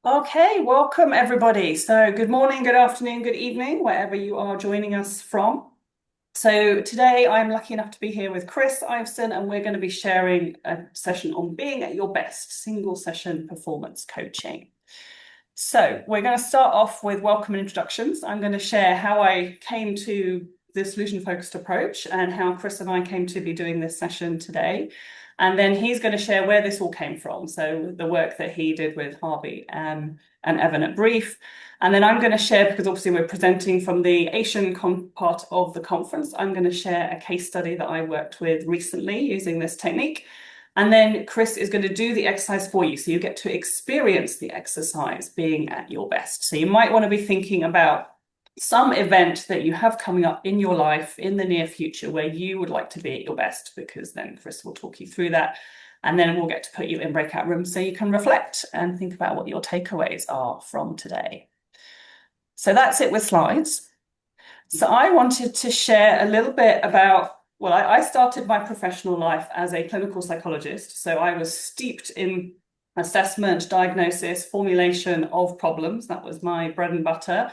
Okay, welcome everybody. So, good morning, good afternoon, good evening, wherever you are joining us from. So, today I'm lucky enough to be here with Chris Iveson, and we're going to be sharing a session on being at your best, single session performance coaching. So, we're going to start off with welcome and introductions. I'm going to share how I came to the solution focused approach and how Chris and I came to be doing this session today. And then he's going to share where this all came from. So the work that he did with Harvey and Evan at Brief. And then I'm going to share, because obviously we're presenting from the Asian part of the conference, I'm going to share a case study that I worked with recently using this technique. And then Chris is going to do the exercise for you. So you get to experience the exercise being at your best. So you might want to be thinking about some event that you have coming up in your life in the near future where you would like to be at your best, because then Chris will talk you through that. And then we'll get to put you in breakout rooms so you can reflect and think about what your takeaways are from today. So that's it with slides. So I wanted to share a little bit about, well, I started my professional life as a clinical psychologist. So I was steeped in assessment, diagnosis, formulation of problems. That was my bread and butter.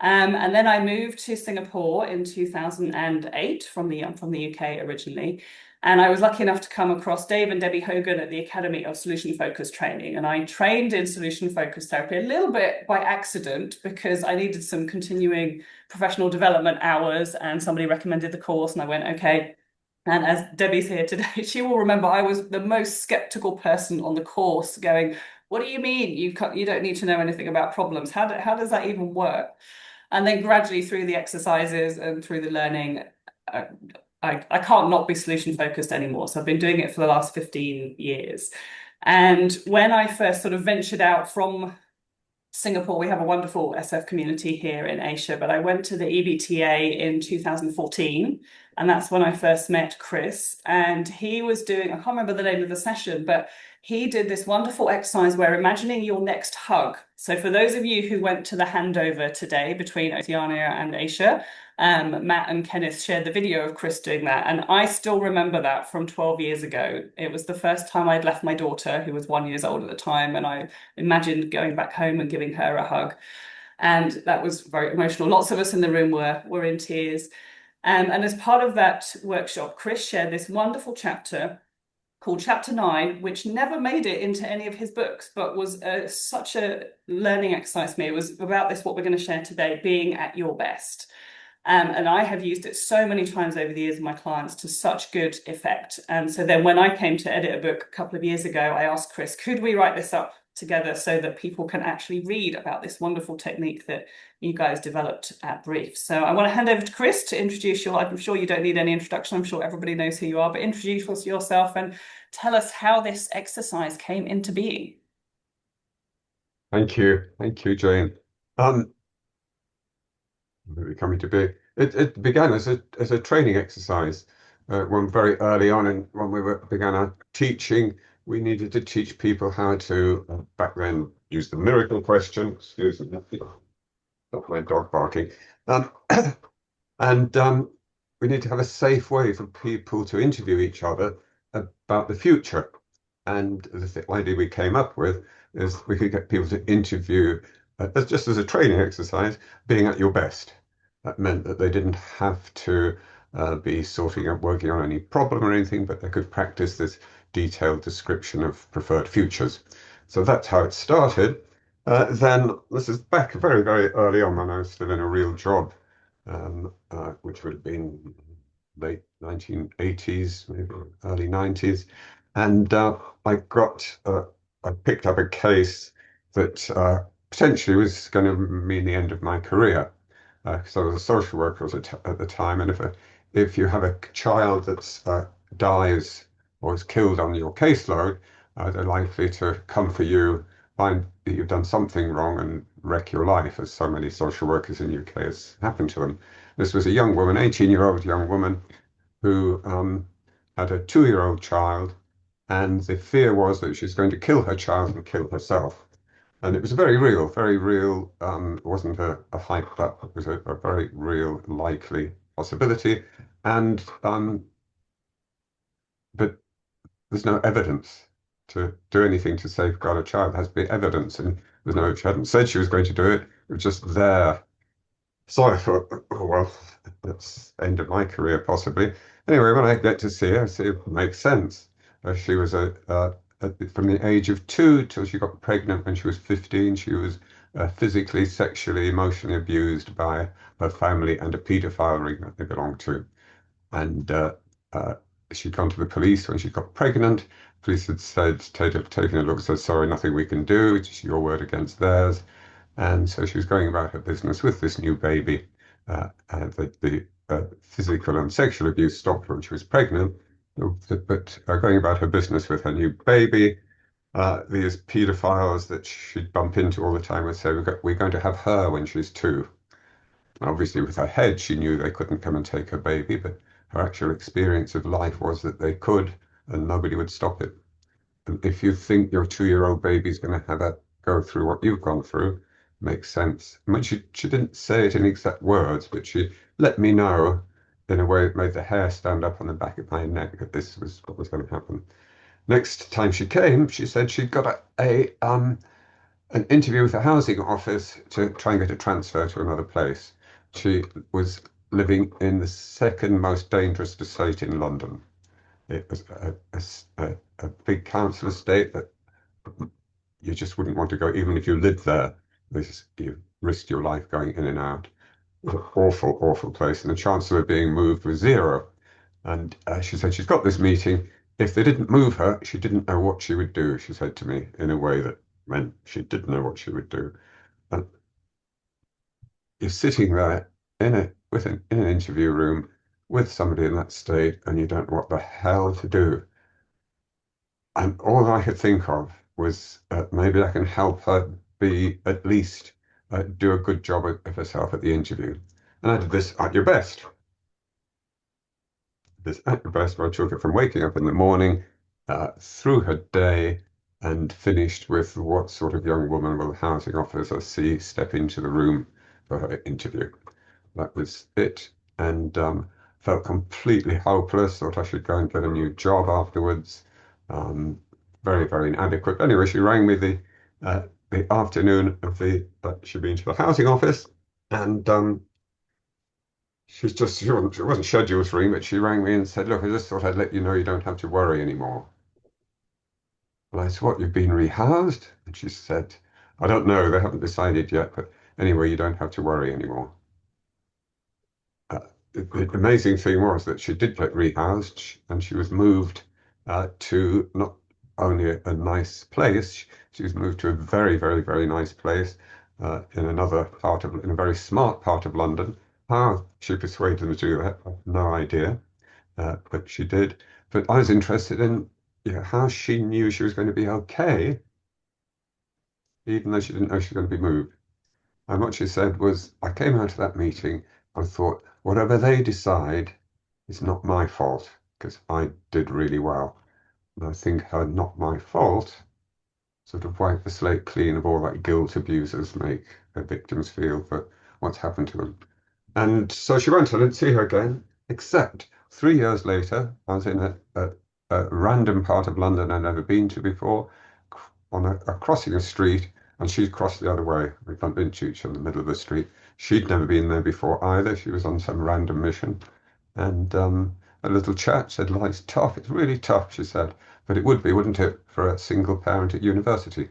And then I moved to Singapore in 2008 from the UK originally. And I was lucky enough to come across Dave and Debbie Hogan at the Academy of Solution Focused Training. And I trained in solution focused therapy a little bit by accident because I needed some continuing professional development hours, and somebody recommended the course, and I went, okay. And as Debbie's here today, she will remember I was the most skeptical person on the course, going, what do you mean you don't need to know anything about problems? How does that even work? And then gradually through the exercises and through the learning, I, I can't not be solution focused anymore. So I've been doing it for the last 15 years. And when I first sort of ventured out from Singapore, we have a wonderful SF community here in Asia, but I went to the EBTA in 2014, and that's when I first met Chris. And he was doing, I can't remember the name of the session, but he did this wonderful exercise where imagining your next hug. So for those of you who went to the handover today between Oceania and Asia, Matt and Kenneth shared the video of Chris doing that. And I still remember that from 12 years ago. It was the first time I'd left my daughter, who was 1 year old at the time, and I imagined going back home and giving her a hug. And that was very emotional. Lots of us in the room were in tears. And as part of that workshop, Chris shared this wonderful chapter called Chapter 9, which never made it into any of his books, but was such a learning exercise for me. It was about this, what we're going to share today, being at your best. And I have used it so many times over the years with my clients to such good effect. And so then when I came to edit a book a couple of years ago, I asked Chris, could we write this up together so that people can actually read about this wonderful technique that you guys developed at Brief? So I want to hand over to Chris to introduce you. I'm sure you don't need any introduction. I'm sure everybody knows who you are, but introduce yourself and tell us how this exercise came into being. Thank you. Thank you, Jane. Um, coming to be. It began as a training exercise. When very early on, and when began our teaching, we needed to teach people how to back then use the miracle question. Excuse me, not my dog barking. Um, and we need to have a safe way for people to interview each other about the future. And the idea we came up with is we could get people to interview, just as a training exercise, being at your best. That meant that they didn't have to be sorting out, working on any problem or anything, but they could practice this detailed description of preferred futures. So that's how it started. Then this is back very, very early on when I was still in a real job, which would have been late 1980s, maybe early 90s. And I picked up a case that potentially was going to mean the end of my career. Because I was a social worker at the time, and if you have a child that dies or is killed on your caseload, they're likely to come for you, find that you've done something wrong, and wreck your life, as so many social workers in the UK has happened to them. This was a young woman, 18-year-old young woman, who had a 2-year-old child, and the fear was that she was going to kill her child and kill herself. And it was very real. It wasn't a hype up. It was a very real, likely possibility. And but there's no evidence to do anything to safeguard a child. There has to be evidence. And There's no, she hadn't said she was going to do it. It was just there. So I thought, oh, well, that's the end of my career, possibly. Anyway, when I get to see her, I see it makes sense. She was from the age of 2 till she got pregnant when she was 15. She was physically, sexually, emotionally abused by her family and a paedophile ring that they belonged to. And uh, she'd gone to the police when she got pregnant. Police had said, taken a look, said, sorry, nothing we can do. It's your word against theirs. And so she was going about her business with this new baby. The physical and sexual abuse stopped when she was pregnant, but going about her business with her new baby, these paedophiles that she'd bump into all the time would say, we're going to have her when she's 2. Obviously, with her head, she knew they couldn't come and take her baby, but her actual experience of life was that they could, and nobody would stop it. And if you think your 2-year-old baby's going to have a go through what you've gone through, makes sense. I mean, she didn't say it in exact words, but she let me know in a way that made the hair stand up on the back of my neck that this was what was going to happen. Next time she came, she said she'd got an interview with the housing office to try and get a transfer to another place. She was living in the second most dangerous estate in London. It was a big council estate that you just wouldn't want to go, even if you lived there. You risked your life going in and out. It was an awful, awful place. And the chance of her being moved was zero. And she said she's got this meeting. If they didn't move her, she didn't know what she would do, she said to me in a way that meant she did know what she would do. And you're sitting there in an interview room with somebody in that state, and you don't know what the hell to do. And all I could think of was maybe I can help her be at least do a good job of herself at the interview. And I did this at your best. This at your best, where I took her from waking up in the morning through her day and finished with what sort of young woman will the housing officer see step into the room for her interview. That was it. And felt completely hopeless. Thought I should go and get a new job afterwards. Um, very, very inadequate. Anyway, she rang me the afternoon of she'd been to the housing office, and she wasn't scheduled to ring, but she rang me and said, "Look, I just thought I'd let you know you don't have to worry anymore." And I said, "What? You've been rehoused?" And she said, "I don't know. They haven't decided yet, but anyway, you don't have to worry anymore." uh, the amazing thing was that she did get rehoused and she was moved to not only a nice place, she was moved to a very, very, very nice place in a very smart part of London. How she persuaded them to do that, I have no idea, but she did. But I was interested in how she knew she was going to be okay, even though she didn't know she was going to be moved. And what she said was, I came out of that meeting and thought, whatever they decide is not my fault, because I did really well. And I think her not my fault sort of wiped the slate clean of all that guilt abusers make their victims feel for what's happened to them. And so she went. I didn't see her again, except 3 years later, I was in a random part of London I'd never been to before, on crossing a street, and she'd crossed the other way. We bumped into each other in the middle of the street. She'd never been there before either. She was on some random mission. And a little chat, said, life's tough. It's really tough, she said. But it would be, wouldn't it, for a single parent at university?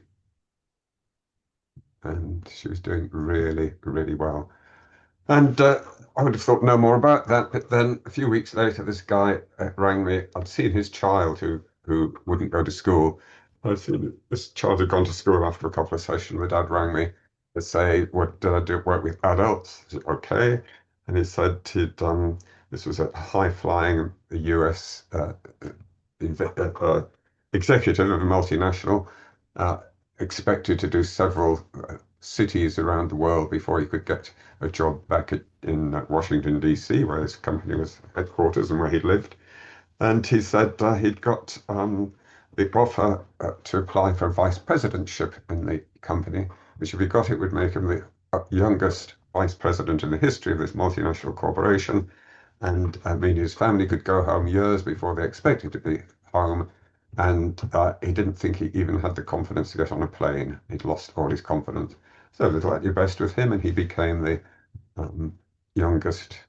And she was doing really, really well. And I would have thought no more about that. But then a few weeks later, this guy rang me. I'd seen his child who wouldn't go to school. I'd seen this child had gone to school after a couple of sessions. The dad rang me to say, "What did I do? Work with adults?" I said, "Okay." And he said he'd this was a high-flying US executive of a multinational, uh, expected to do several cities around the world before he could get a job back in Washington, D.C., where his company was headquarters and where he lived. And he said he'd got the offer to apply for a vice presidentship in the company, which if he got it would make him the youngest vice president in the history of this multinational corporation. And I mean, his family could go home years before they expected to be home. And he didn't think he even had the confidence to get on a plane. He'd lost all his confidence. So little at your best with him, and he became the um, youngest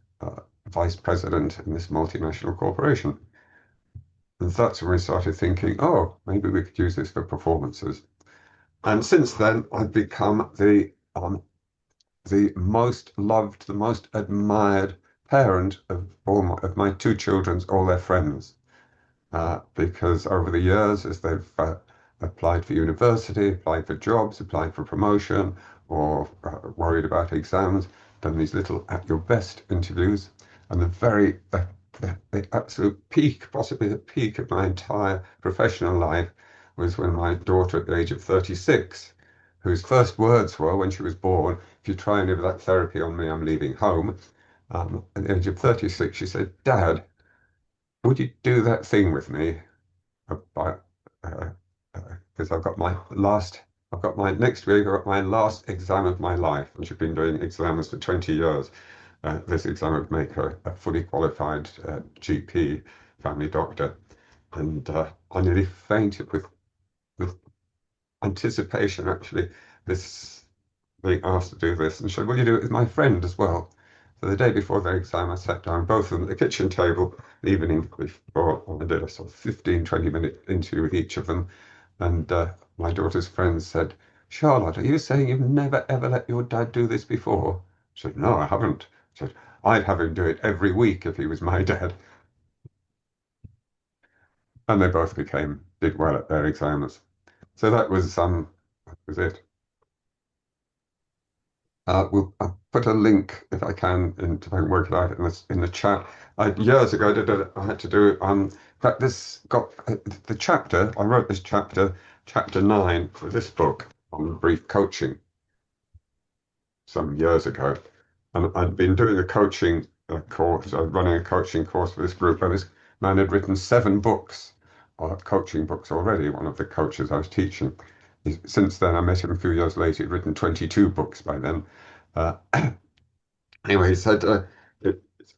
vice president in this multinational corporation. And that's when we started thinking, oh, maybe we could use this for performances. And since then, I've become the most loved, the most admired parent of of my two children's, all their friends. Because over the years, as they've applied for university, applied for jobs, applied for promotion, or worried about exams, done these little at your best interviews, and the absolute peak, possibly the peak of my entire professional life, was when my daughter, at the age of 36, whose first words were when she was born, "If you try any of that therapy on me, I'm leaving home." At the age of 36, she said, "Dad, would you do that thing with me about because I've got my next week, I've got my last exam of my life, and she's been doing exams for 20 years. This exam would make her a fully qualified GP, family doctor, and I nearly fainted with anticipation, actually, this being asked to do this, and she said, "Will you do it with my friend as well?" So the day before the exam, I sat down, both of them at the kitchen table, the evening before, and I did a sort of 15, 20-minute interview with each of them. And my daughter's friend said, "Charlotte, are you saying you've never ever let your dad do this before?" I said, "No, I haven't." I said, "I'd have him do it every week if he was my dad." And they both did well at their exams. So that was it. I'll put a link if I can, if I can work it out in the chat. Years ago, I had to do. In fact, this got the chapter. I wrote this chapter 9 for this book on brief coaching some years ago, and I'd been doing a coaching course, running a coaching course for this group, and this man had written 7 books, coaching books already. One of the coaches I was teaching. Since then, I met him a few years later. He'd written 22 books by then. Uh, Anyway, he said,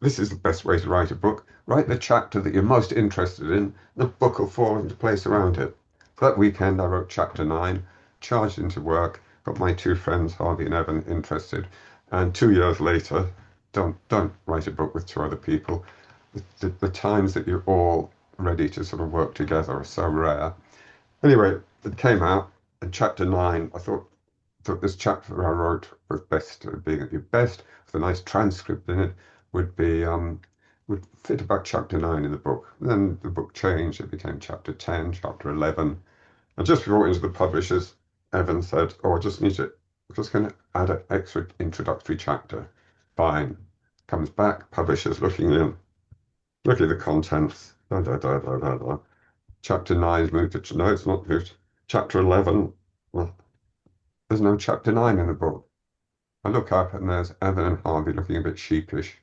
this is the best way to write a book. Write the chapter that you're most interested in. The book will fall into place around it. So that weekend, I wrote chapter 9, charged into work, got my two friends, Harvey and Evan, interested. And 2 years later, don't write a book with two other people. The times that you're all ready to sort of work together are so rare. Anyway, it came out, and chapter 9, I thought this chapter I wrote was best, being at your best, with a nice transcript in it, would be would fit about chapter 9 in the book. And then the book changed; it became chapter 10, chapter 11. And just before it went to the publishers, Evan said, "Oh, I just need to, I'm just going to add an extra introductory chapter." Fine. Comes back, publishers looking at the contents. Da, da, da, da, da, da. Chapter 9 is moved to, no, it's not moved. Chapter 11. Well, there's no chapter 9 in the book. I look up and there's Evan and Harvey looking a bit sheepish.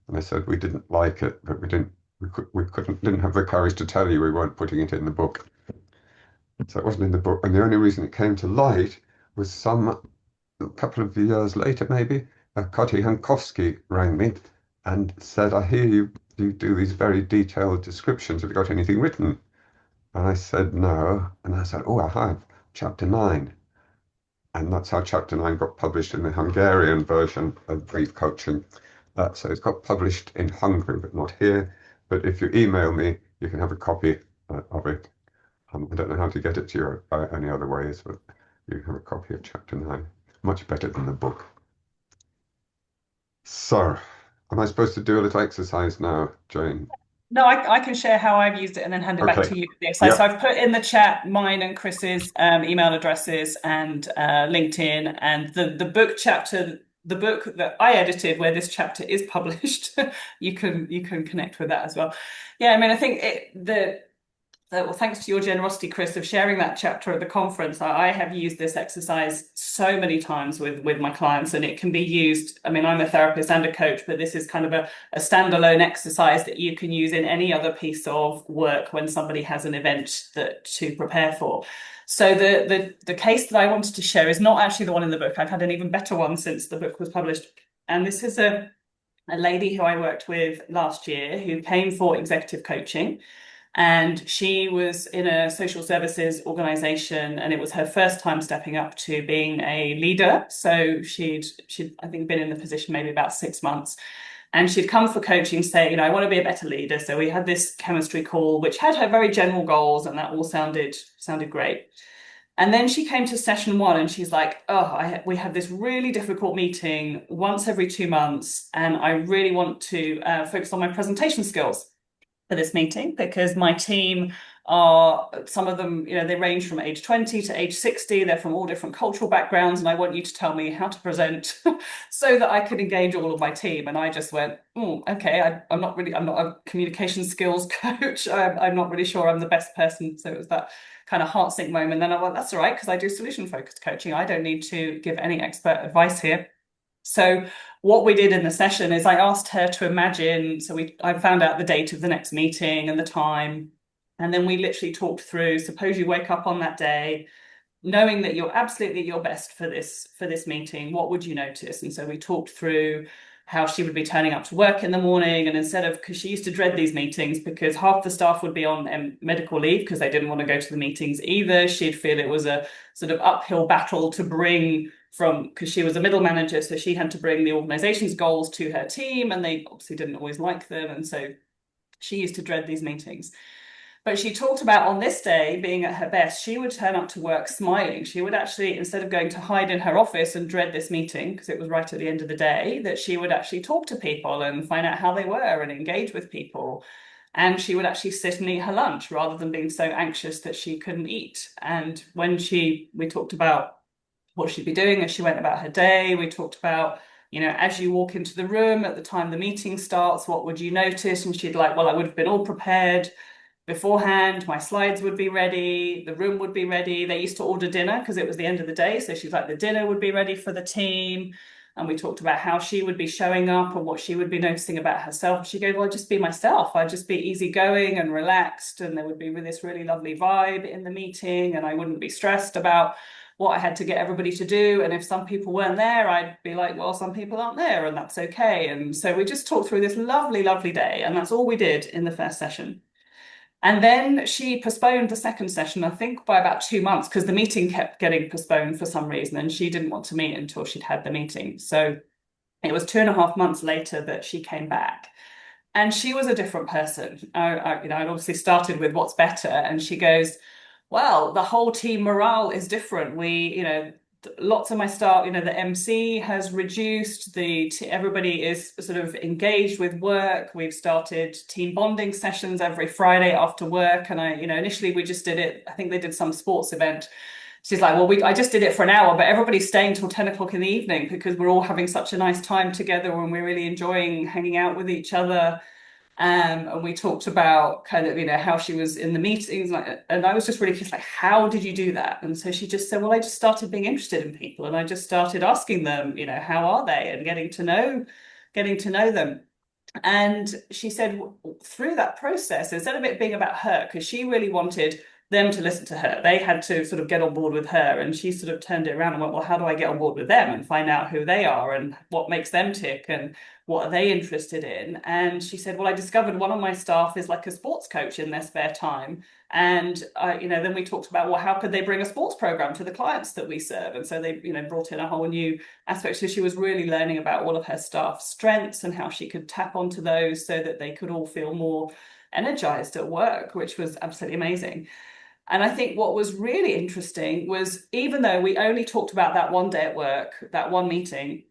And I said we didn't like it, but didn't have the courage to tell you we weren't putting it in the book. So it wasn't in the book. And the only reason it came to light was a couple of years later, maybe, Koti Hankowski rang me and said, "I hear you do these very detailed descriptions. Have you got anything written?" And I said, "No." And I said, "Oh, I have, chapter 9." And that's how chapter 9 got published in the Hungarian version of Brief Coaching. So it's got published in Hungary, but not here. But if you email me, you can have a copy of it. I don't know how to get it to you any other ways, but you have a copy of chapter 9. Much better than the book. So, am I supposed to do a little exercise now, Jane? No, I can share how I've used it and then hand it back Okay. to you. So Yep. I've put in the chat mine and Chris's email addresses and LinkedIn, and the book chapter, the book that I edited where this chapter is published. You can connect with that as well. Yeah, I mean, I think well, thanks to your generosity, Chris, of sharing that chapter at the conference. I have used this exercise so many times with my clients, and it can be used. I mean, I'm a therapist and a coach, but this is kind of a standalone exercise that you can use in any other piece of work when somebody has an event that to prepare for. So the case that I wanted to share is not actually the one in the book. I've had an even better one since the book was published, and this is a lady who I worked with last year who came for executive coaching. And she was in a social services organization, and it was her first time stepping up to being a leader. So she'd I think been in the position maybe about 6 months. And she'd come for coaching, say, I want to be a better leader. So we had this chemistry call, which had her very general goals, and that all sounded great. And then she came to session one and she's like, oh, we have this really difficult meeting once every 2 months, and I really want to focus on my presentation skills for this meeting because my team are, some of them, they range from age 20 to age 60. They're from all different cultural backgrounds, and I want you to tell me how to present so that I can engage all of my team. And I just went, okay, I'm not a communication skills coach. I'm not really sure I'm the best person. So it was that kind of heart sink moment. Then I went, that's all right, because I do solution focused coaching. I don't need to give any expert advice here. So what we did in the session is I asked her to imagine, I found out the date of the next meeting and the time, and then we literally talked through, suppose you wake up on that day knowing that you're absolutely your best for this meeting, what would you notice? And so we talked through how she would be turning up to work in the morning, and instead of, because she used to dread these meetings because half the staff would be on medical leave because they didn't want to go to the meetings either. She'd feel it was a sort of uphill battle to bring from, because she was a middle manager, so she had to bring the organization's goals to her team, and they obviously didn't always like them, and so she used to dread these meetings. But she talked about on this day, being at her best, she would turn up to work smiling. She would actually, instead of going to hide in her office and dread this meeting, because it was right at the end of the day, that she would actually talk to people and find out how they were and engage with people. And she would actually sit and eat her lunch rather than being so anxious that she couldn't eat. And when we talked about what she'd be doing as she went about her day, we talked about, as you walk into the room at the time the meeting starts, what would you notice? And she'd like, well, I would have been all prepared beforehand, my slides would be ready, the room would be ready. They used to order dinner because it was the end of the day. So she's like, the dinner would be ready for the team. And we talked about how she would be showing up and what she would be noticing about herself. She goes, well, I'd just be myself. I'd just be easygoing and relaxed. And there would be this really lovely vibe in the meeting. And I wouldn't be stressed about what I had to get everybody to do. And if some people weren't there, I'd be like, well, some people aren't there, and that's okay. And so we just talked through this lovely, lovely day. And that's all we did in the first session. And then she postponed the second session, I think, by about 2 months because the meeting kept getting postponed for some reason, and she didn't want to meet until she'd had the meeting. So it was 2.5 months later that she came back. And she was a different person. I'd obviously started with what's better, and she goes, well, the whole team morale is different. Lots of my staff, the MC has reduced, everybody is sort of engaged with work. We've started team bonding sessions every Friday after work. And initially we just did it, I think they did some sports event. She's like, well, I just did it for an hour, but everybody's staying till 10 o'clock in the evening because we're all having such a nice time together and we're really enjoying hanging out with each other. And we talked about kind of, how she was in the meetings. And I was just really curious, like, how did you do that? And so she just said, well, I just started being interested in people, and I just started asking them, how are they, and getting to know them. And she said through that process, instead of it being about her, because she really wanted them to listen to her, they had to sort of get on board with her. And she sort of turned it around and went, well, how do I get on board with them and find out who they are and what makes them tick and what are they interested in? And she said, well, I discovered one of my staff is like a sports coach in their spare time. And then we talked about, well, how could they bring a sports program to the clients that we serve? And so they, brought in a whole new aspect. So she was really learning about all of her staff's strengths and how she could tap onto those so that they could all feel more energized at work, which was absolutely amazing. And I think what was really interesting was, even though we only talked about that one day at work, that one meeting,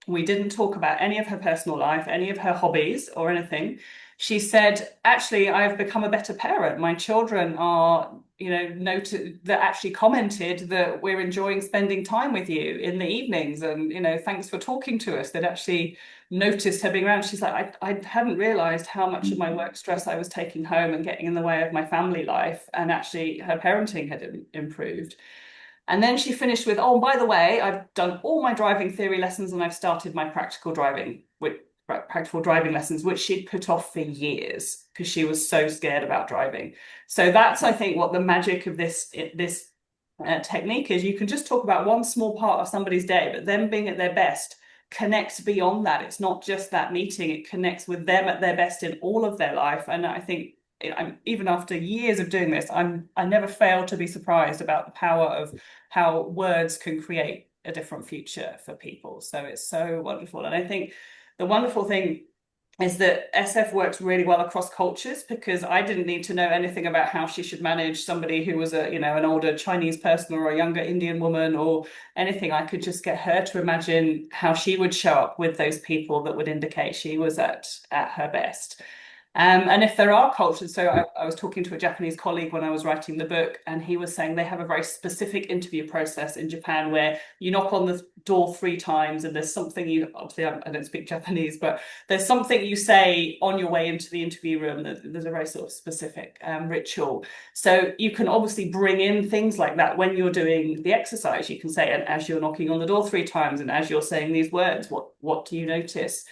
we didn't talk about any of her personal life, any of her hobbies or anything. She said, actually, I've become a better parent. My children are, noted that actually commented that we're enjoying spending time with you in the evenings. And, thanks for talking to us. They'd actually noticed her being around. She's like, I hadn't realized how much of my work stress I was taking home and getting in the way of my family life. And actually her parenting had improved. And then she finished with, oh, by the way, I've done all my driving theory lessons and I've started my practical driving lessons, which she'd put off for years because she was so scared about driving. So that's, I think, what the magic of this technique is. You can just talk about one small part of somebody's day, but them being at their best connects beyond that. It's not just that meeting, it connects with them at their best in all of their life. And I think I'm even after years of doing this, I never fail to be surprised about the power of how words can create a different future for people. So it's so wonderful. And I think the wonderful thing is that SF works really well across cultures, because I didn't need to know anything about how she should manage somebody who was an older Chinese person or a younger Indian woman or anything. I could just get her to imagine how she would show up with those people that would indicate she was at her best. And if there are cultures, so I was talking to a Japanese colleague when I was writing the book, and he was saying they have a very specific interview process in Japan where you knock on the door 3 times, and there's something you, obviously I don't speak Japanese, but there's something you say on your way into the interview room. There's a very sort of specific ritual. So you can obviously bring in things like that when you're doing the exercise. You can say, and as you're knocking on the door 3 times, and as you're saying these words, what do you notice?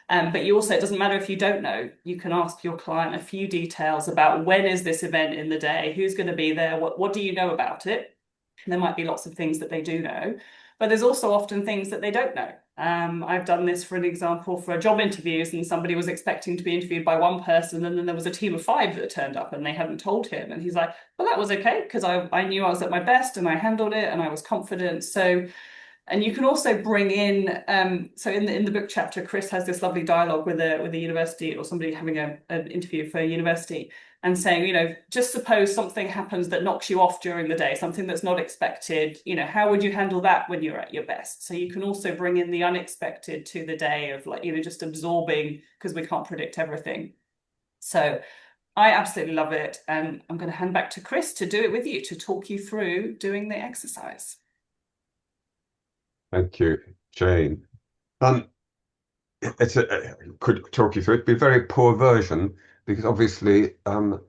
But you also, it doesn't matter if you don't know, you can ask your client a few details about when is this event in the day, who's going to be there, what do you know about it? And there might be lots of things that they do know, but there's also often things that they don't know. I've done this for an example for job interviews, and somebody was expecting to be interviewed by one person, and then there was a team of 5 that turned up and they hadn't told him. And he's like, well, that was okay, because I knew I was at my best and I handled it and I was confident. So and you can also bring in, so in the book chapter, Chris has this lovely dialogue with a university or somebody having an interview for a university and saying, just suppose something happens that knocks you off during the day, something that's not expected, how would you handle that when you're at your best? So you can also bring in the unexpected to the day of like, just absorbing, because we can't predict everything. So I absolutely love it. And I'm going to hand back to Chris to do it with you, to talk you through doing the exercise. Thank you, Jane. Um, could talk you through it. It'd be a very poor version because obviously our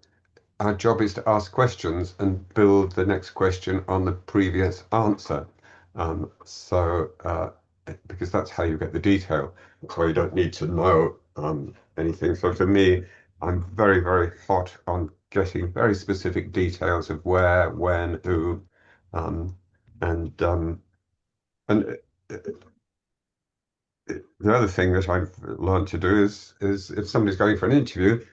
job is to ask questions and build the next question on the previous answer. Because that's how you get the detail. That's why you don't need to know anything. So for me, I'm very, very hot on getting very specific details of where, when, who, um, and and the other thing that I've learned to do is if somebody's going for an interview,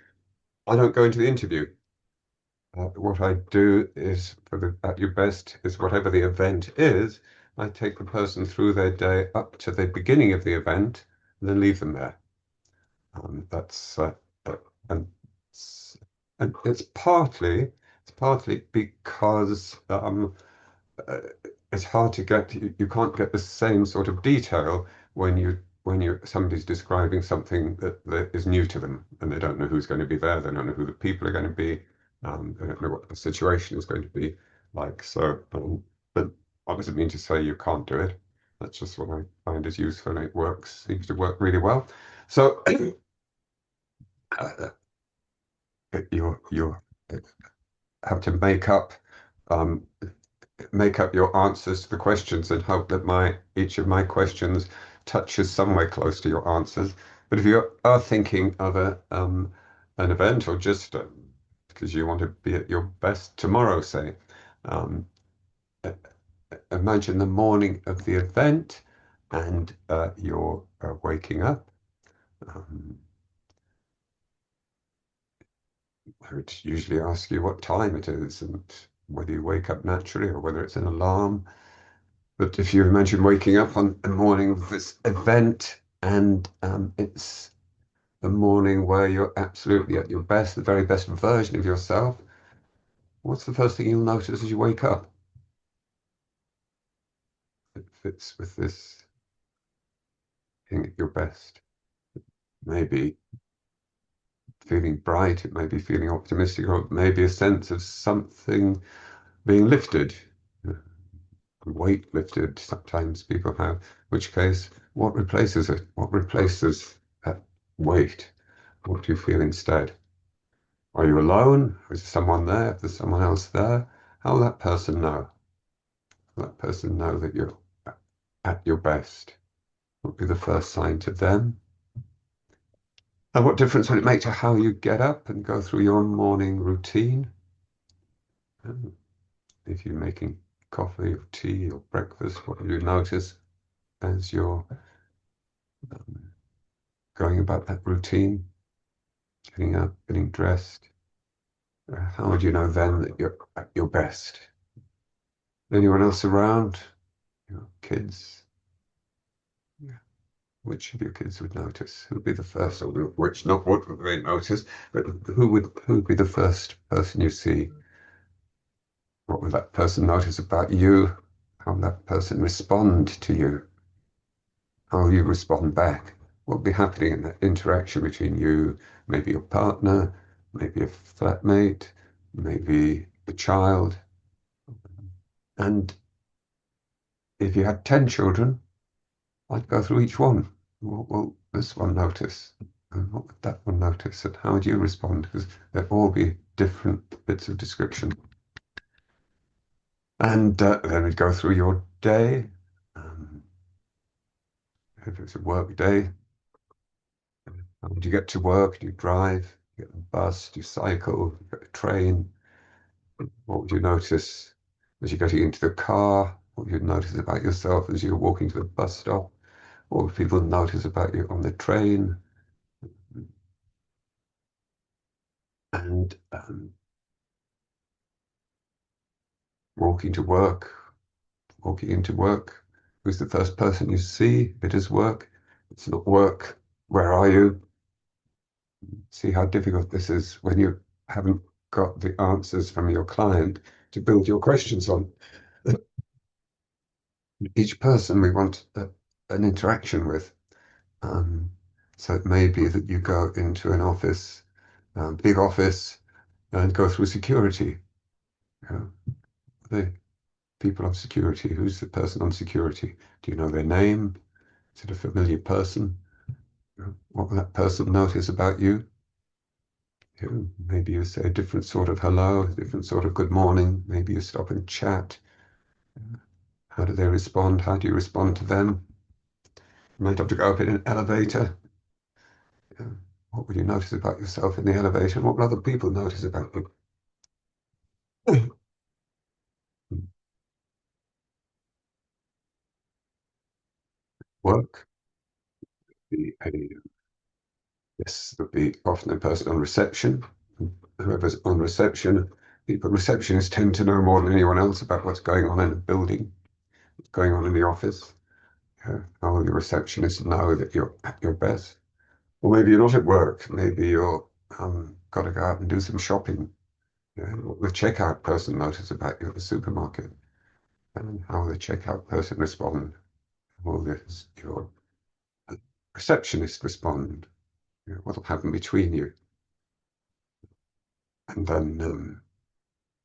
I don't go into the interview. What I do is for the at your best is whatever the event is, I take the person through their day up to the beginning of the event and then leave them there. That's uh, and it's, and it's partly because uh, it's hard to get you can't get the same sort of detail when you somebody's describing something that is new to them and they don't know who's going to be there, they don't know who the people are going to be, they don't know what the situation is going to be like. But that doesn't mean to say you can't do it. That's just what I find is useful and it seems to work really well. So uh, you have to um, make up your answers to the questions and hope that each of my questions touches somewhere close to your answers. But if you are thinking of an event or just because you want to be at your best tomorrow, say, um, imagine the morning of the event and you're waking up. Um, I would usually ask you what time it is and whether you wake up naturally or whether it's an alarm. But if you imagine waking up on the morning of this event and it's the morning where you're absolutely at your best, the very best version of yourself, what's the first thing you'll notice as you wake up? It fits with this being at your best. Maybe feeling bright, it may be feeling optimistic, or maybe a sense of something being lifted, weight lifted. Sometimes people have, which case, what replaces it? What replaces that weight? What do you feel instead? Are you alone? Is there someone there? If there's someone else there, how will that person know? Will that person know that you're at your best? What would be the first sign to them? And what difference will it make to how you get up and go through your morning routine? If you're making coffee or tea or breakfast, what do you notice as you're going about that routine? Getting up, getting dressed, How would you know then that you're at your best? Anyone else around? Your kids? Yeah. Which of your kids would notice? Who would be the first, or which not what would they notice, but who would be the first person you see? What would that person notice about you? How would that person respond to you? How will you respond back? What will be happening in that interaction between you, maybe your partner, maybe a flatmate, maybe the child? And if you had 10 children, I'd go through each one. What will this one notice? And what would that one notice? And how would you respond? Because they'd all be different bits of description. And then we'd go through your day. Um, if it's a work day, how would you get to work? Do you drive? Do you get a bus? Do you cycle? Do you get a train? What would you notice as you're getting into the car? What would you notice about yourself as you're walking to the bus stop? What would people notice about you on the train? And walking to work, walking into work. Who's the first person you see? It is work. It's not work. Where are you? See how difficult this is when you haven't got the answers from your client to build your questions on. Each person we want an interaction with. Um, so it may be that you go into an office, big office, and go through security. You know, the people on security. Who's the person on security? Do you know their name? Is it a familiar person? What will that person notice about you? Maybe you say a different sort of hello, a different sort of good morning. Maybe you stop and chat. How do they respond? How do you respond to them? You might have to go up in an elevator. Yeah. What will you notice about yourself in the elevator? And what will other people notice about you? Work. Be a, yes, there'll be often a person on reception. Whoever's on reception, people receptionists tend to know more than anyone else about what's going on in a building, what's going on in the office. How will your receptionist know that you're at your best? Or maybe you're not at work. Maybe you're got to go out and do some shopping. What will the checkout person notice about you at the supermarket? And how will the checkout person respond? Will this, your receptionist respond? What will happen between you? And then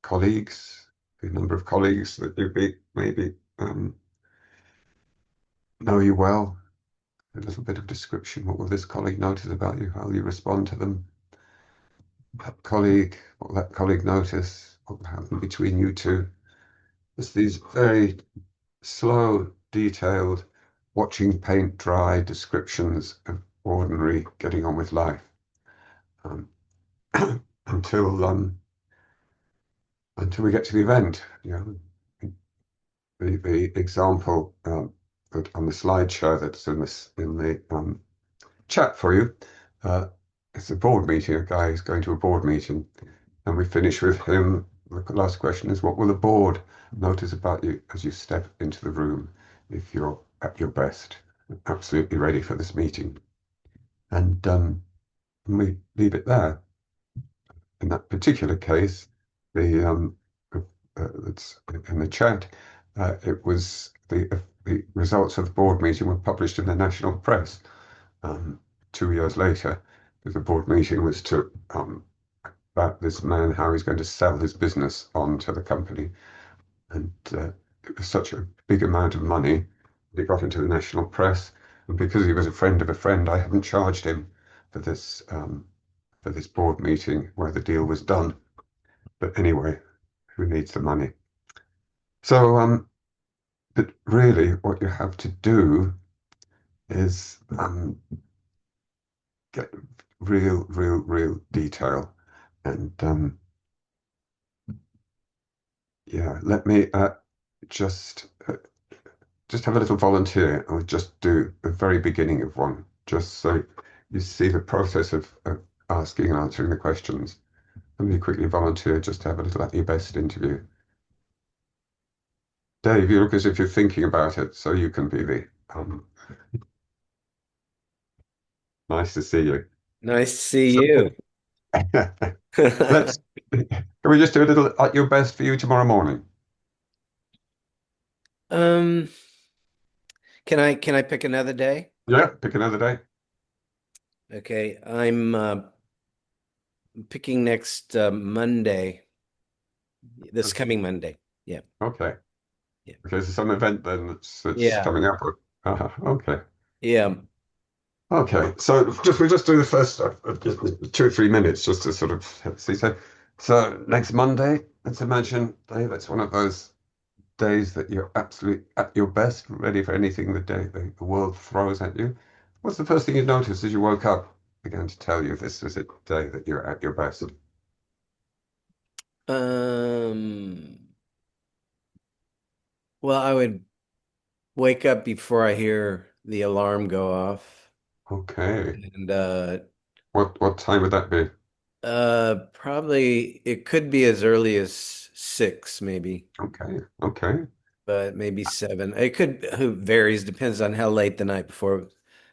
colleagues, the number of colleagues that you be, maybe know you well, a little bit of description. What will this colleague notice about you? How will you respond to them? That colleague, what will that colleague notice? What will happen between you two? It's these very slow, detailed, watching paint dry descriptions of ordinary getting on with life um, until until we get to the event. The example that on the slideshow that's in the chat for you. It's a board meeting. A guy is going to a board meeting, and we finish with him. The last question is, what will the board notice about you as you step into the room if you're at your best, absolutely ready for this meeting? And we leave it there. In that particular case, it's in the chat. It was the results of the board meeting were published in the national press 2 years later. Because the board meeting was to about this man, how he's going to sell his business on to the company. And it was such a big amount of money that it got into the national press. And because he was a friend of a friend, I haven't charged him for this board meeting where the deal was done. But anyway, who needs the money? So, but really, what you have to do is get real detail. And yeah, let me just have a little volunteer. I'll just do the very beginning of one, just so you see the process of asking and answering the questions. Let me quickly volunteer just to have a little at your best interview. Dave, you look as if you're thinking about it, so you can be the nice to see you. Nice to see So, you. let's can we just do a little at your best for you tomorrow morning? Um, can I pick another day? Yeah, pick another day. Okay, I'm picking next Monday, this coming Monday. Yeah. Okay. Yeah. Okay, so some event then that's Yeah. coming up. Okay. Yeah. Okay. So we'll just do the first just 2 or 3 minutes just to sort of see. So next Monday, let's imagine, Dave, that's one of those days that you're absolutely at your best, ready for anything the world throws at you. What's the first thing you noticed as you woke up? Began to tell you this was a day that you're at your best. Um, well, I would wake up before I hear the alarm go off. Okay. And What time would that be? probably it could be as early as 6 maybe. Okay. Okay. But maybe 7. It could who varies, depends on how late the night before.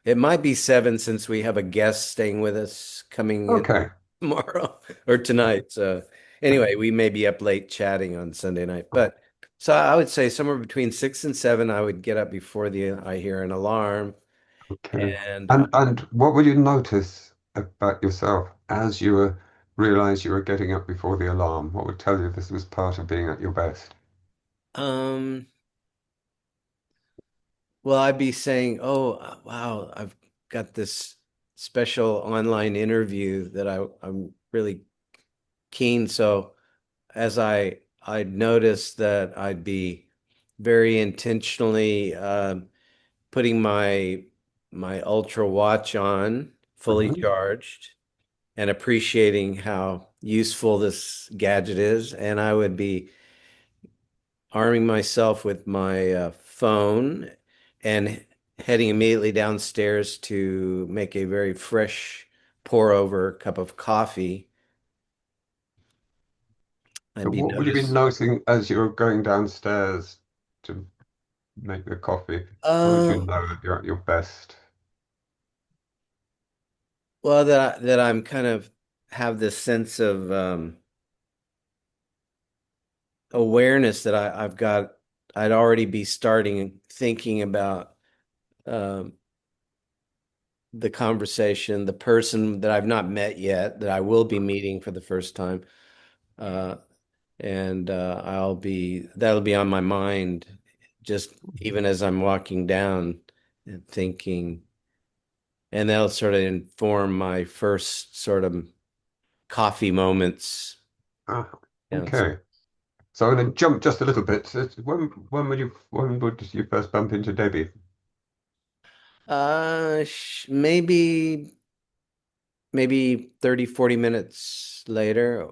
It might be 7 since we have a guest staying with us coming in Okay. tomorrow or tonight. So anyway, we may be up late chatting on Sunday night. But so I would say somewhere between 6 and 7, I would get up before the I hear an alarm. Okay. And And what would you notice about yourself as you were realize you were getting up before the alarm? What would tell you this was part of being at your best? um well, I'd be saying, "Oh, wow, I've got this special online interview that I'm really keen." So as I'd noticed that I'd be very intentionally putting my Ultra watch on, fully Mhm. charged, and appreciating how useful this gadget is. And I would be arming myself with my phone and heading immediately downstairs to make a very fresh pour over cup of coffee. So I'd be what would you be noticed. noticing as you were going downstairs to make the coffee? How would you Uh, know that you're at your best? well, that I'm kind of have this sense of awareness that I've got. I'd already be starting thinking about um, the conversation, the person that I've not met yet, that I will be meeting for the first time, uh, and that'll be on my mind, just even as I'm walking down and thinking, and that'll sort of inform my first sort of coffee moments Ah, downstairs. okay. So I'm going to jump just a little bit. When would you first bump into Debbie? Maybe 30, 40 minutes later.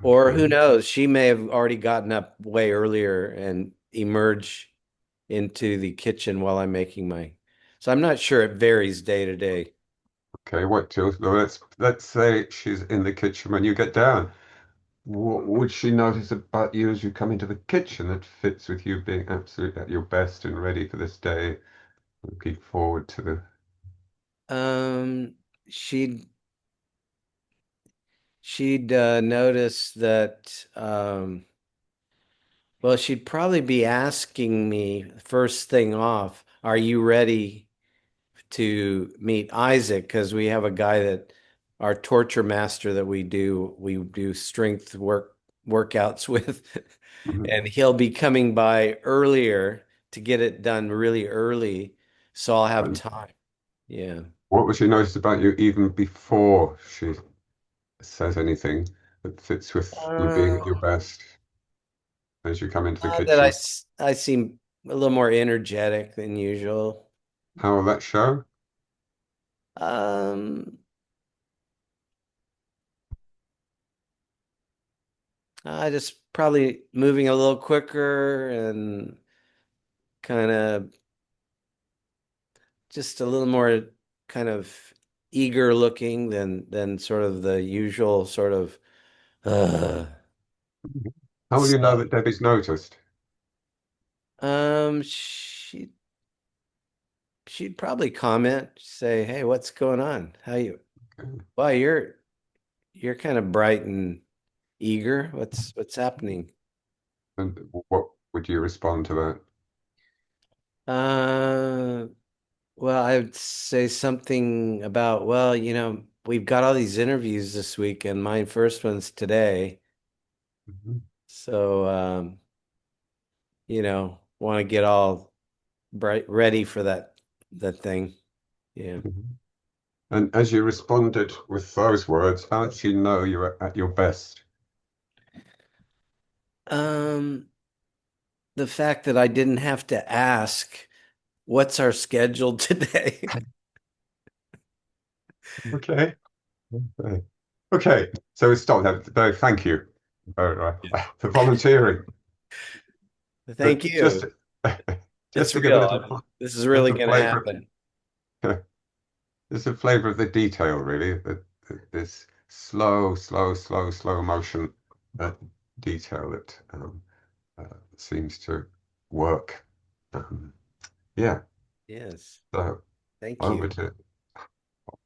Or who Okay. knows, she may have already gotten up way earlier and emerged into the kitchen while I'm making my. So I'm not sure. It varies day to day. Okay, wait till well, let's say she's in the kitchen when you get down. What would she notice about you as you come into the kitchen that fits with you being absolutely at your best and ready for this day? Looking forward to the. Um, she'd she'd notice that well, she'd probably be asking me first thing off, "Are you ready to meet Isaac?" Because we have a guy that our torture master that we do strength workouts with, Mhm. and he'll be coming by earlier to get it done really early, so I'll have And time. Yeah. what would she notice about you even before she says anything that fits with you being Uh, at your best as you come into the that kitchen? I seem a little more energetic than usual. How will that show? Um, I just probably moving a little quicker and kind of just a little more kind of eager looking than sort of the usual sort of Uh, How will you know so, that Debbie's noticed? um, she she'd probably comment, say, "Hey, what's going on? How you? Okay. Well, you're kind of bright and eager. What's happening?" And what would you respond to that? Uh, well, I would say something about, well, we've got all these interviews this week, and my first one's today. Mhm, So, want to get all bright ready for that thing. Yeah. mhm. And as you responded with those words, how did you know you were at your best? Um, the fact that I didn't have to ask, what's our schedule today? Okay. Okay. Okay. So we stopped there. So thank you for volunteering. Thank But just you. just It's to give a real. little This is really little going to flavor, happen. just a flavor of the detail, really. This slow motion uh, detail that seems to work. Um, yeah. Yes. So Thank over you. to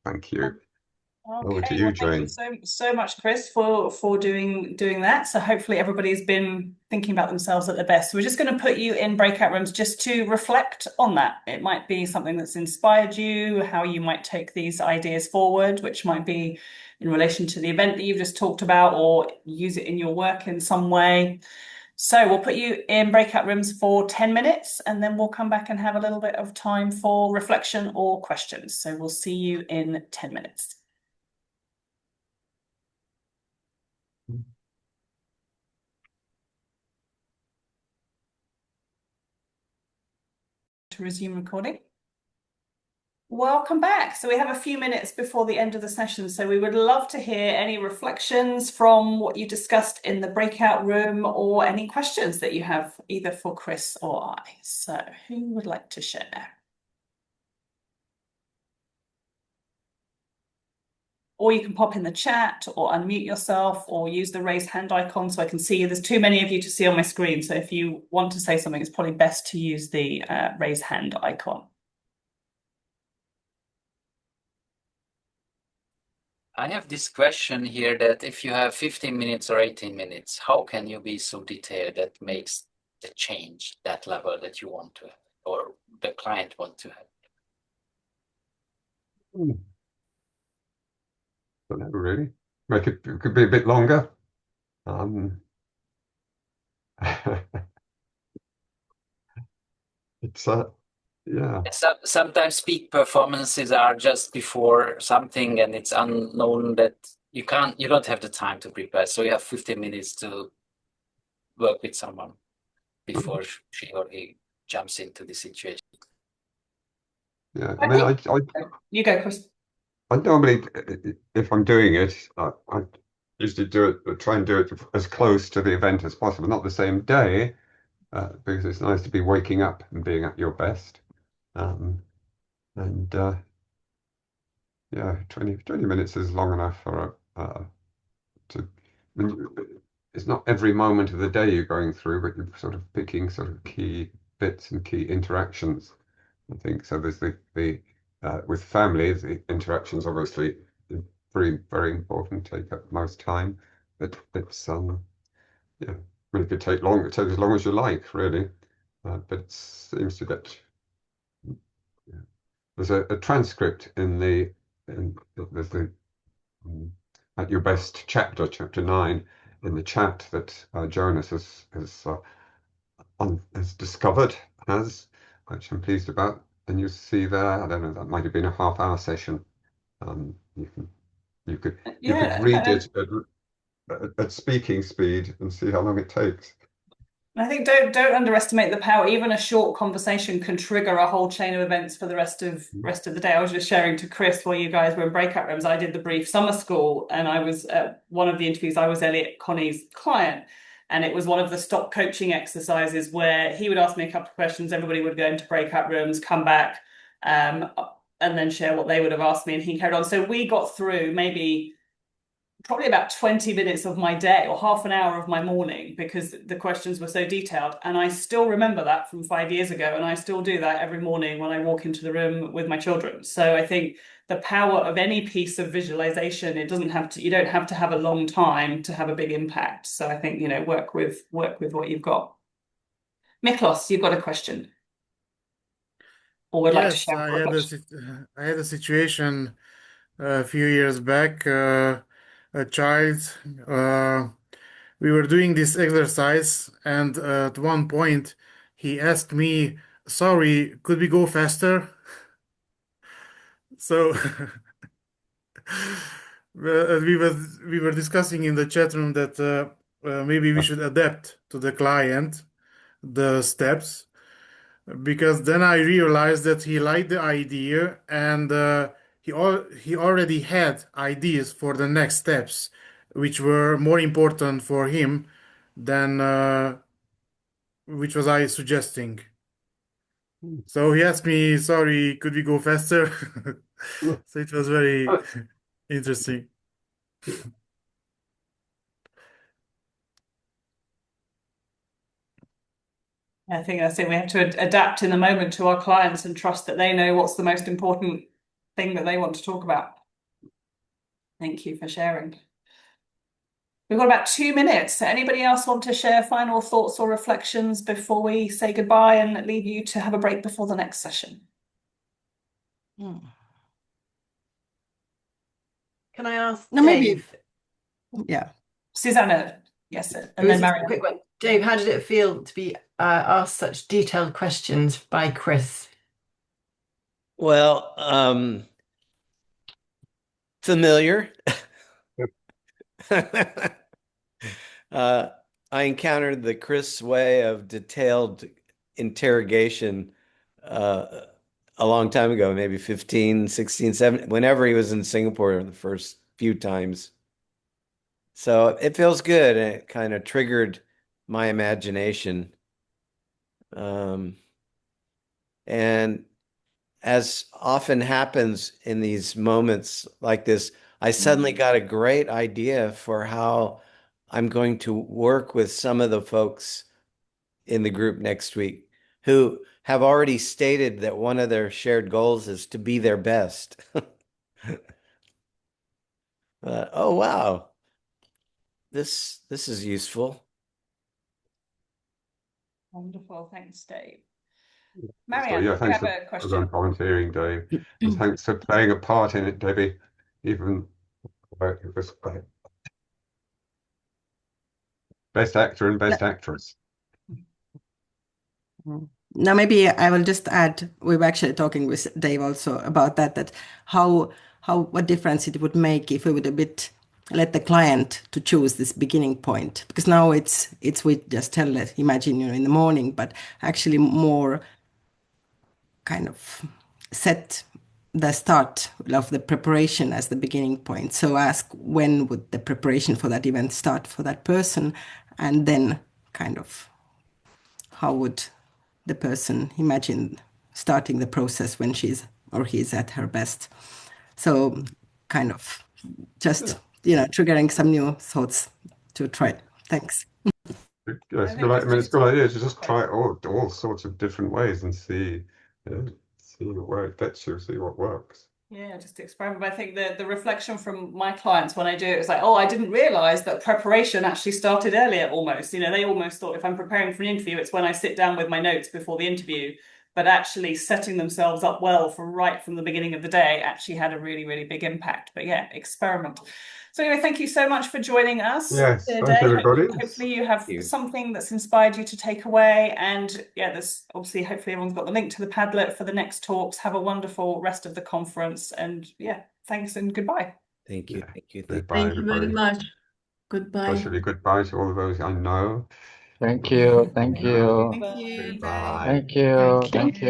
thank you. Over Okay, to well, you, thank you Jane. so much, Chris, for doing that. So hopefully everybody's been thinking about themselves at their best. So we're just going to put you in breakout rooms just to reflect on that. It might be something that's inspired you, how you might take these ideas forward, which might be in relation to the event that you've just talked about, or use it in your work in some way. So we'll put you in breakout rooms for 10 minutes, and then we'll come back and have a little bit of time for reflection or questions. So we'll see you in 10 minutes. To resume recording. Welcome back. So we have a few minutes before the end of the session. So we would love to hear any reflections from what you discussed in the breakout room or any questions that you have either for Chris or I. So who would like to share? Or you can pop in the chat or unmute yourself or use the raise hand icon so I can see you. There's too many of you to see on my screen. So if you want to say something, it's probably best to use the raise hand icon. I have this question here that if you have 15 minutes or 18 minutes, how can you be so detailed that makes the change that level that you want to have or the client want to have? Hmm, don't know really. It could be a bit longer. Um, it's yeah. Sometimes peak performances are just before something and it's unknown that you don't have the time to prepare. So you have 15 minutes to work with someone before she or he jumps into the situation. Yeah, I I mean, think you go, Chris. I normally, if I'm doing it, I usually do it, try and do it as close to the event as possible, not the same day, because it's nice to be waking up and being at your best. Um, and yeah, 20 minutes is long enough for to. I mean, it's not every moment of the day you're going through, but you're sort of picking sort of key bits and key interactions. I think so. There's the with families, the interactions obviously very important, take up most time. But it's yeah, I mean, it could take long. It take as long as you like, really. But it seems to get. Yeah. There's a transcript in there's the um, at your best chapter 9 in the chat that Jonas has discovered which I'm pleased about. And you see there, I don't know, that might have been a half-hour session. You can you could Yeah, read it at speaking speed and see how long it takes. I think don't underestimate the power. Even a short conversation can trigger a whole chain of events for the rest of the day. I was just sharing to Chris while you guys were in breakout rooms. I did the brief summer school, and I was at one of the interviews. I was Elliot Connie's client, and it was one of the stop coaching exercises where he would ask me a couple of questions. Everybody would go into breakout rooms, come back, um, and then share what they would have asked me, and he carried on. So we got through maybe probably about 20 minutes of my day or half an hour of my morning because the questions were so detailed. And I still remember that from 5 years ago. And I still do that every morning when I walk into the room with my children. So I think the power of any piece of visualization, you don't have to have a long time to have a big impact. So I think, work with what you've got. Miklos, you've got a question or would like to Yes, share a reflection. I had a situation a few years back. A child, uh, we were doing this exercise, and at one point, he asked me, "Sorry, could we go faster?" So we were discussing in the chat room that maybe we should adapt to the client the steps. Because then I realized that he liked the idea, and he already had ideas for the next steps, which were more important for him than which was I suggesting. So he asked me, "Sorry, could we go faster?" So it was very interesting. I think that's it. We have to adapt in the moment to our clients and trust that they know what's the most important thing that they want to talk about. Thank you for sharing. We've got about 2 minutes. Anybody else want to share final thoughts or reflections before we say goodbye and leave you to have a break before the next session? Can I ask No, maybe. Dave? Yeah. Susanna, yes, and It was then just a Marianne. quick one. Dave, how did it feel to be asked such detailed questions by Chris? Well, familiar. I encountered the Chris way of detailed interrogation a long time ago, maybe 15, 16, 17, whenever he was in Singapore the first few times. So it feels good, and it kind of triggered my imagination. And as often happens in these moments like this, I suddenly got a great idea for how I'm going to work with some of the folks in the group next week who have already stated that one of their shared goals is to be their best. Oh, wow. This is useful. Wonderful. Thanks, Dave. So Marianne, yeah, you thanks have a for question. volunteering, Dave, and thanks for playing a part in it, Debbie. Even it was best actor and best actress. Now, maybe I will just add, we were actually talking with Dave also about that what difference it would make if we would a bit let the client to choose this beginning point. Because now it's we just tell it, imagine, in the morning, but actually more kind of set the start of the preparation as the beginning point. So ask when would the preparation for that event start for that person, and then kind of how would the person imagine starting the process when she's or he's at her best. So kind of just triggering some new thoughts to try. Thanks. Yeah, it's a good. I mean, it's a good idea to just try it all sorts of different ways and see where it gets you, see what works. Yeah, just to experiment. But I think the reflection from my clients when I do it is like, oh, I didn't realize that preparation actually started earlier almost. They almost thought if I'm preparing for an interview, it's when I sit down with my notes before the interview. But actually setting themselves up well right from the beginning of the day actually had a really, really big impact. But yeah, experiment. So anyway, thank you so much for joining us Yes, today. thanks everybody. Hopefully you have something that's inspired you to take away. And yeah, there's obviously, hopefully everyone's got the link to the Padlet for the next talks. Have a wonderful rest of the conference. And yeah, thanks and goodbye. Thank you. Thank you. Goodbye, Thank you very everybody. much. Goodbye. Especially goodbye to all of those I know. Thank you. Thank you. Thank you. Bye. Thank you. Thank you.